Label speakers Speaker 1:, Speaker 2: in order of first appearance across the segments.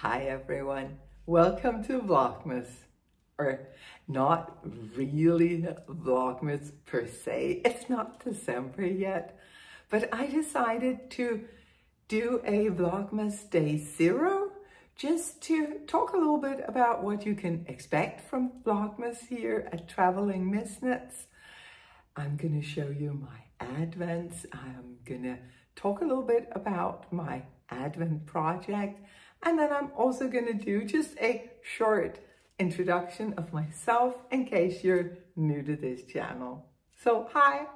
Speaker 1: Hi everyone, welcome to Vlogmas, or not really Vlogmas per se. It's not December yet, but I decided to do a Vlogmas Day 0 just to talk a little bit about what you can expect from Vlogmas here at Traveling Misknits. I'm going to show you my Advents. I'm going to talk a little bit about my Advent project. And then I'm also going to do just a short introduction of myself in case you're new to this channel. So hi,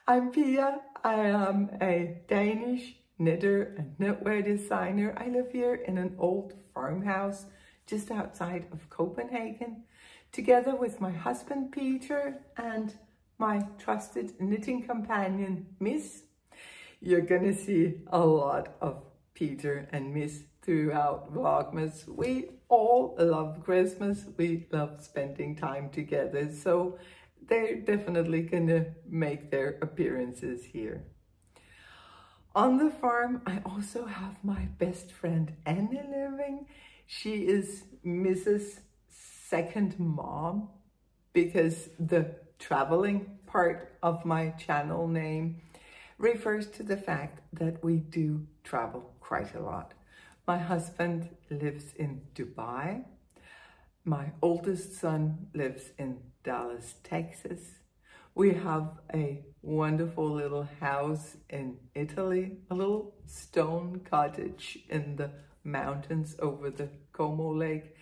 Speaker 1: I'm Pia. I am a Danish knitter and knitwear designer. I live here in an old farmhouse just outside of Copenhagen, together with my husband Peter and my trusted knitting companion Miss. You're gonna see a lot of Peter and Miss throughout Vlogmas. We all love Christmas. We love spending time together. So they're definitely gonna make their appearances here. On the farm, I also have my best friend Annie living. She is Mrs. second mom because the traveling part of my channel name refers to the fact that we do travel quite a lot. My husband lives in Dubai. My oldest son lives in Dallas, Texas. We have a wonderful little house in Italy, a little stone cottage in the mountains over the Como Lake.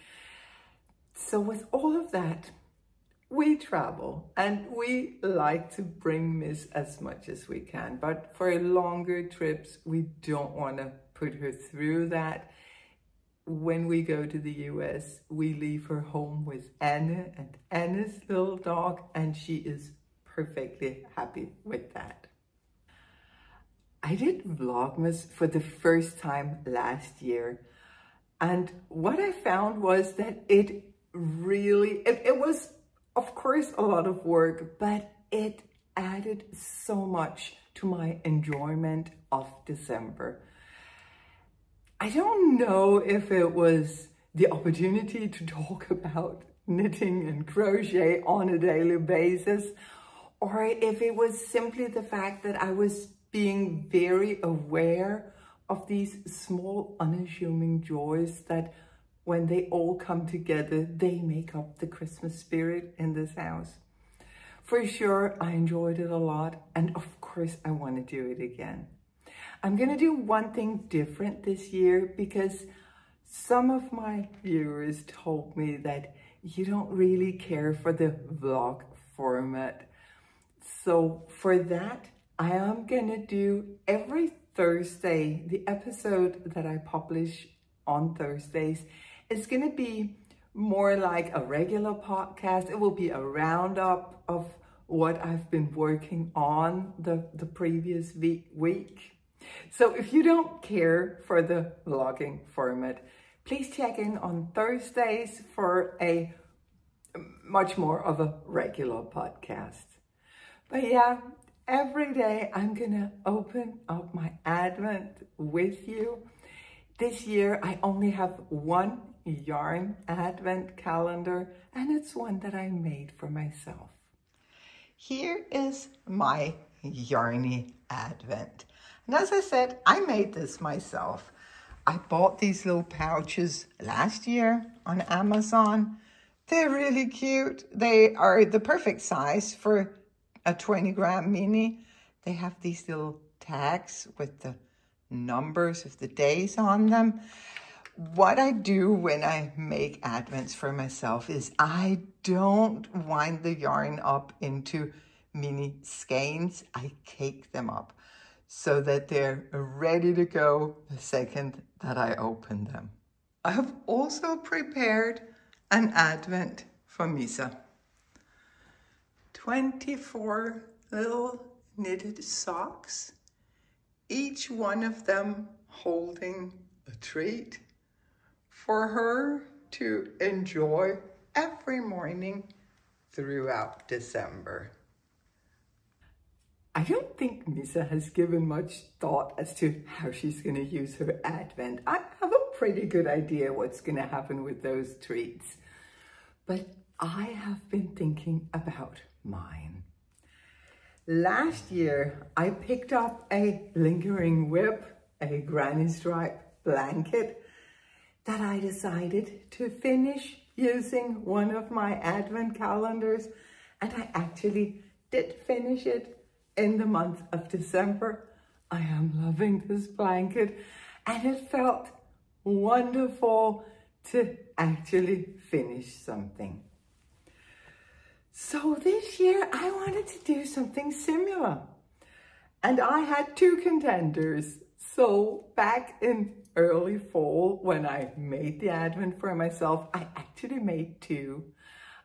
Speaker 1: So with all of that, we travel and we like to bring Miss as much as we can, but for longer trips, we don't want to put her through that. When we go to the US, we leave her home with Anna and Anna's little dog, and she is perfectly happy with that. I did Vlogmas for the first time last year, and what I found was that it was of course a lot of work, but it added so much to my enjoyment of December. I don't know if it was the opportunity to talk about knitting and crochet on a daily basis, or if it was simply the fact that I was being very aware of these small, unassuming joys that when they all come together, they make up the Christmas spirit in this house. For sure, I enjoyed it a lot, and of course, I want to do it again. I'm going to do one thing different this year because some of my viewers told me that you don't really care for the vlog format. So for that, I am going to do every Thursday, the episode that I publish on Thursdays is going to be more like a regular podcast. It will be a roundup of what I've been working on the previous week. So if you don't care for the vlogging format, please check in on Thursdays for a much more of a regular podcast. But yeah, every day I'm gonna open up my Advent with you. This year I only have one yarn Advent calendar, and it's one that I made for myself. Here is my yarny Advent. And as I said, I made this myself. I bought these little pouches last year on Amazon. They're really cute. They are the perfect size for a 20-gram mini. They have these little tags with the numbers of the days on them. What I do when I make Advents for myself is I don't wind the yarn up into mini skeins. I cake them up so that they're ready to go the second that I open them. I have also prepared an Advent for Misa. 24 little knitted socks, each one of them holding a treat for her to enjoy every morning throughout December. I don't think Misa has given much thought as to how she's going to use her Advent. I have a pretty good idea what's going to happen with those treats. But I have been thinking about mine. Last year, I picked up a lingering whip, a granny stripe blanket that I decided to finish using one of my advent calendars. And I actually did finish it in the month of December. I am loving this blanket, and it felt wonderful to actually finish something. So this year I wanted to do something similar, and I had two contenders. So back in early fall, when I made the advent for myself, I actually made two.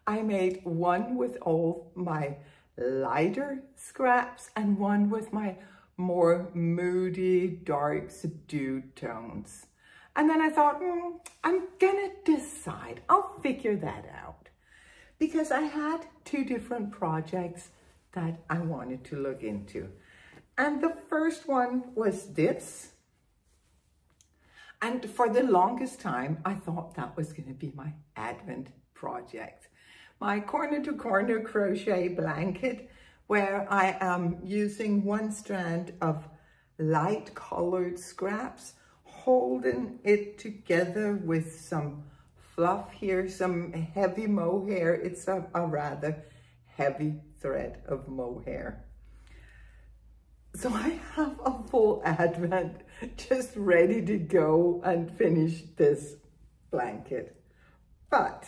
Speaker 1: I made one with all my lighter scraps and one with my more moody, dark, subdued tones. And then I thought, I'm gonna decide. I'll figure that out. Because I had two different projects that I wanted to look into. And the first one was this. And for the longest time, I thought that was gonna be my advent project. My corner to corner crochet blanket, where I am using one strand of light colored scraps, holding it together with some fluff here, some heavy mohair. It's a rather heavy thread of mohair. So I have a full advent just ready to go and finish this blanket. But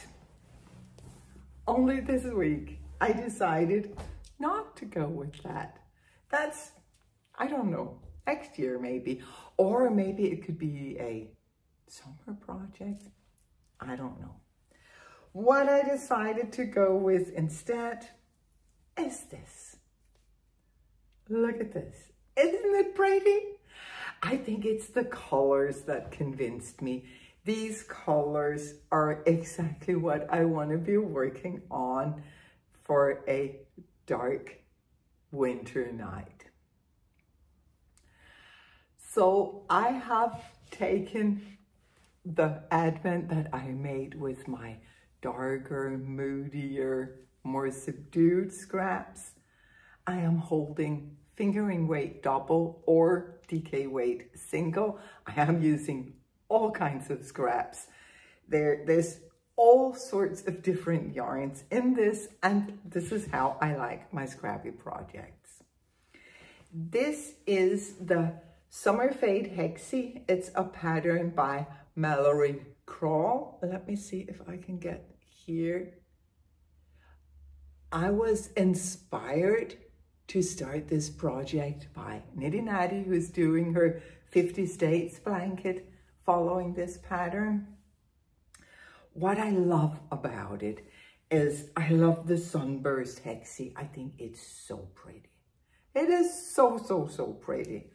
Speaker 1: only this week I decided not to go with that. That's, I don't know, next year maybe. Or maybe it could be a summer project. I don't know. What I decided to go with instead is this. Look at this. Isn't it pretty? I think it's the colors that convinced me. These colors are exactly what I want to be working on for a dark winter night. So I have taken the advent that I made with my darker, moodier, more subdued scraps. I am holding fingering weight double or DK weight single. I am using all kinds of scraps. There's all sorts of different yarns in this, and this is how I like my scrappy projects. This is the Summer Fade Hexie. It's a pattern by Mallory Crawl. Let me see if I can get here. I was inspired to start this project by Nitty Natty, who's doing her 50 States blanket following this pattern. What I love about it is I love the Sunburst Hexie. I think it's so pretty. It is so, so, so pretty.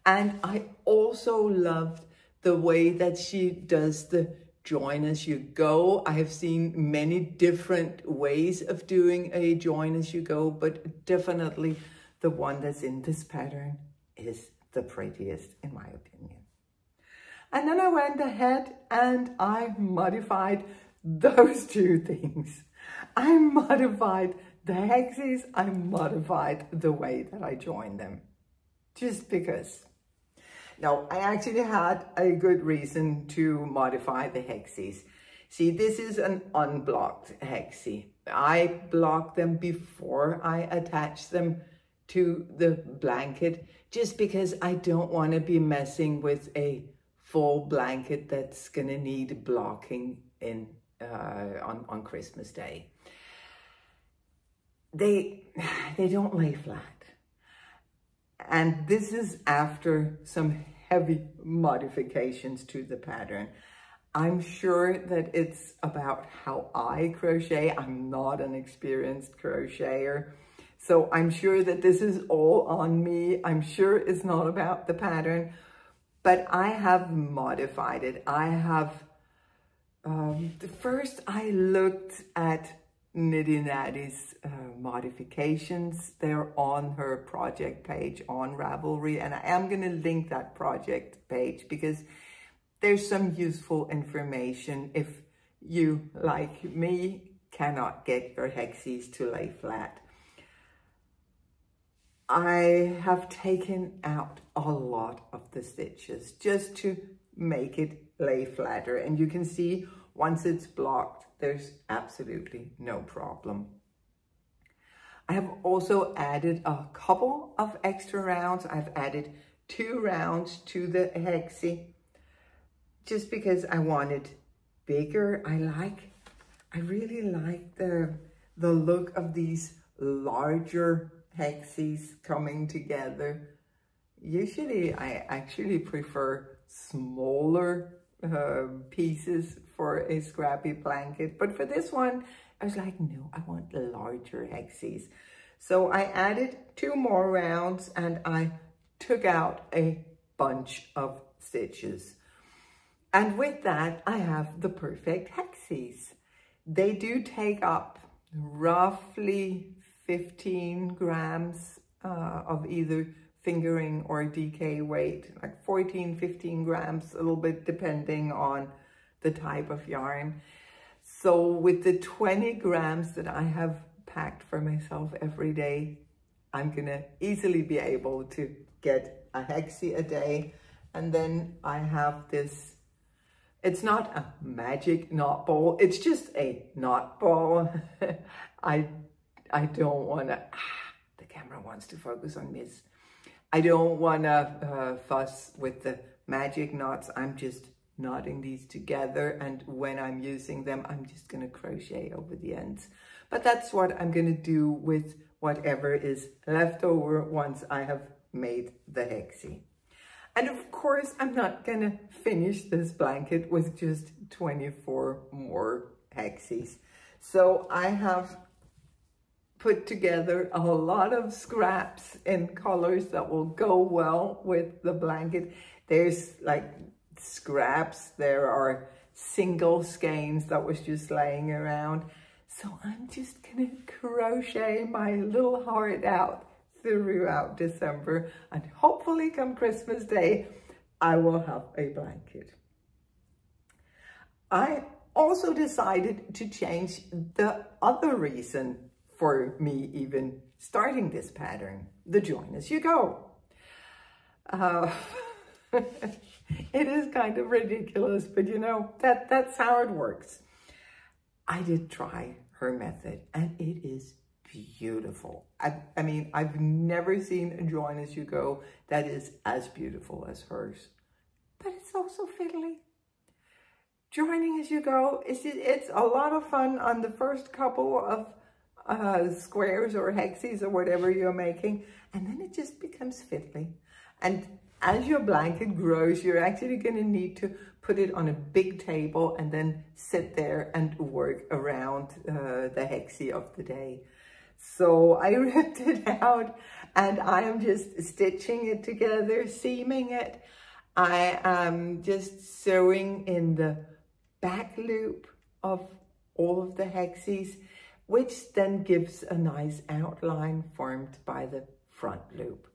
Speaker 1: And I also loved the way that she does the join as you go. I have seen many different ways of doing a join as you go, but definitely the one that's in this pattern is the prettiest in my opinion. And then I went ahead and I modified those two things. I modified the hexies, I modified the way that I joined them, just because. Now, I actually had a good reason to modify the hexies. See, this is an unblocked hexie. I blocked them before I attached them to the blanket, just because I don't want to be messing with a full blanket that's gonna need blocking in on Christmas Day. They don't lay flat. And this is after some heavy modifications to the pattern. I'm sure that it's about how I crochet. I'm not an experienced crocheter. So I'm sure that this is all on me. I'm sure it's not about the pattern, but I have modified it. I have, first I looked at Nitty Natty's modifications. They're on her project page on Ravelry, and I am going to link that project page because there's some useful information if you, like me, cannot get your hexies to lay flat. I have taken out a lot of the stitches just to make it lay flatter. And you can see once it's blocked, there's absolutely no problem. I have also added a couple of extra rounds. I've added 2 rounds to the hexie just because I want it bigger. I really like the look of these larger hexies coming together. Usually I actually prefer smaller pieces for a scrappy blanket, but for this one I was like, no, I want larger hexies. So I added 2 more rounds and I took out a bunch of stitches. And with that, I have the perfect hexies. They do take up roughly 15 grams of either fingering or DK weight, like 14, 15 grams, a little bit depending on the type of yarn. So with the 20 grams that I have packed for myself every day, I'm gonna easily be able to get a hexie a day. And then I have this, it's not a magic knot ball, it's just a knot ball. I don't wanna, the camera wants to focus on Miss. I don't wanna fuss with the magic knots. I'm just knotting these together, and when I'm using them, I'm just gonna crochet over the ends. But that's what I'm gonna do with whatever is left over once I have made the hexie. And of course, I'm not gonna finish this blanket with just 24 more hexies. So I have put together a lot of scraps in colors that will go well with the blanket. There's like scraps, there are single skeins that was just laying around. So I'm just gonna crochet my little heart out throughout December, and hopefully come Christmas Day, I will have a blanket. I also decided to change the other reason for me even starting this pattern, the join as you go. It is kind of ridiculous, but you know, that's how it works. I did try her method and it is beautiful. I mean, I've never seen a join as you go that is as beautiful as hers, but it's also fiddly. Joining as you go, it's a lot of fun on the first couple of squares or hexies or whatever you're making, and then it just becomes fiddly. And as your blanket grows, you're actually going to need to put it on a big table and then sit there and work around the hexie of the day. So I ripped it out and I am just stitching it together, seaming it. I am just sewing in the back loop of all of the hexies, which then gives a nice outline formed by the front loop.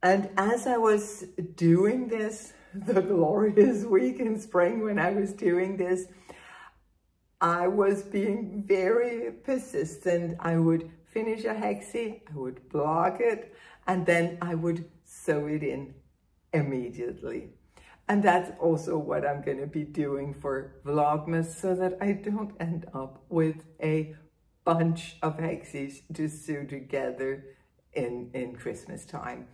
Speaker 1: And as I was doing this, the glorious week in spring when I was doing this, I was being very persistent. I would finish a hexie, I would block it, and then I would sew it in immediately. And that's also what I'm going to be doing for Vlogmas, so that I don't end up with a bunch of hexies to sew together in Christmas time.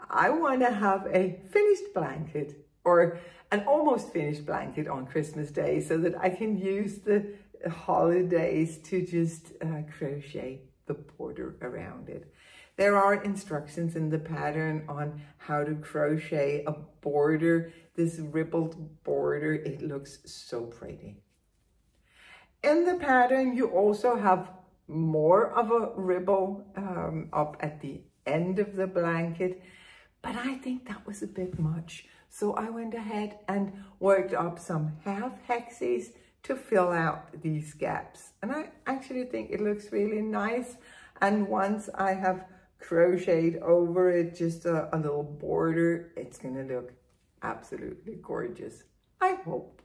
Speaker 1: I want to have a finished blanket or an almost finished blanket on Christmas Day so that I can use the holidays to just crochet the border around it. There are instructions in the pattern on how to crochet a border, this rippled border. It looks so pretty. In the pattern, you also have more of a ribble up at the end of the blanket, but I think that was a bit much. So I went ahead and worked up some half hexies to fill out these gaps. And I actually think it looks really nice. And once I have crocheted over it just a little border, it's gonna look absolutely gorgeous, I hope.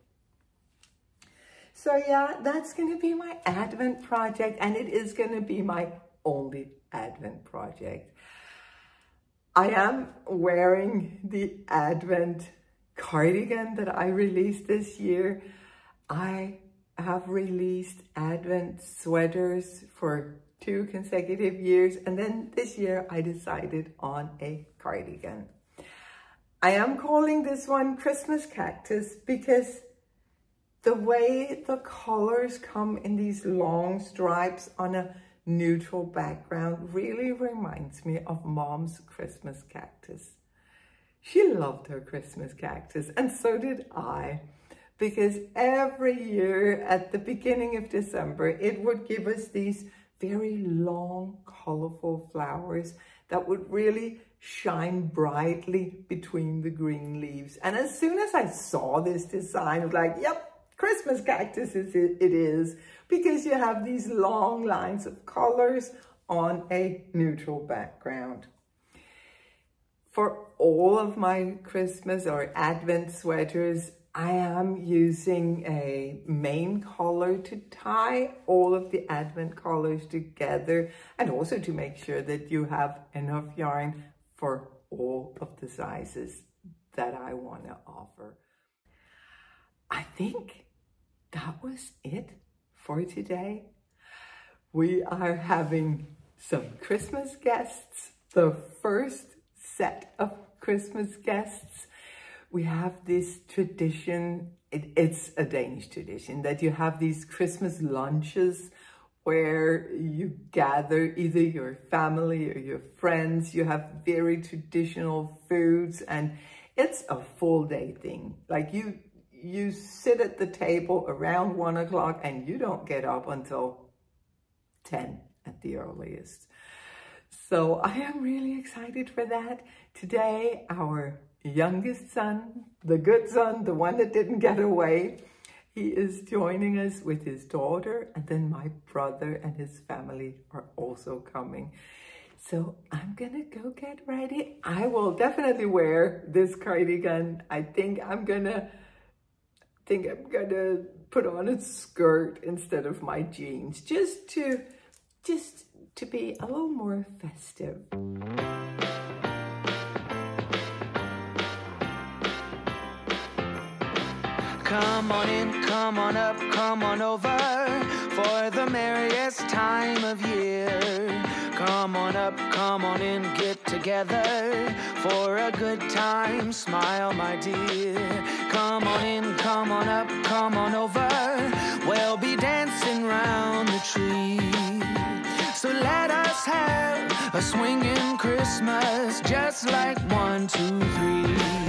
Speaker 1: So yeah, that's going to be my Advent project, and it is going to be my only Advent project. I am wearing the Advent cardigan that I released this year. I have released Advent sweaters for 2 consecutive years, and then this year I decided on a cardigan. I am calling this one Christmas Cactus because the way the colors come in these long stripes on a neutral background really reminds me of Mom's Christmas cactus. She loved her Christmas cactus, and so did I, because every year at the beginning of December, it would give us these very long, colorful flowers that would really shine brightly between the green leaves. And as soon as I saw this design, I was like, yep, Christmas cactus it is, because you have these long lines of colors on a neutral background. For all of my Christmas or Advent sweaters, I am using a main collar to tie all of the Advent colors together, and also to make sure that you have enough yarn for all of the sizes that I want to offer. I think that was it for today. We are having some Christmas guests, the first set of Christmas guests. We have this tradition, it's a Danish tradition, that you have these Christmas lunches where you gather either your family or your friends. You have very traditional foods, and it's a full day thing. Like you sit at the table around 1 o'clock and you don't get up until 10 at the earliest. So I am really excited for that. Today, our youngest son, the good son, the one that didn't get away, he is joining us with his daughter, and then my brother and his family are also coming. So I'm gonna go get ready. I will definitely wear this cardigan. I think I'm gonna put on a skirt instead of my jeans, just to be a little more festive.
Speaker 2: Come on in, come on up, come on over for the merriest time of year. Come on up, come on in, get together for a good time. Smile, my dear. Come on in, come on up, come on over. We'll be dancing round the tree. So let us have a swinging Christmas, just like 1, 2, 3.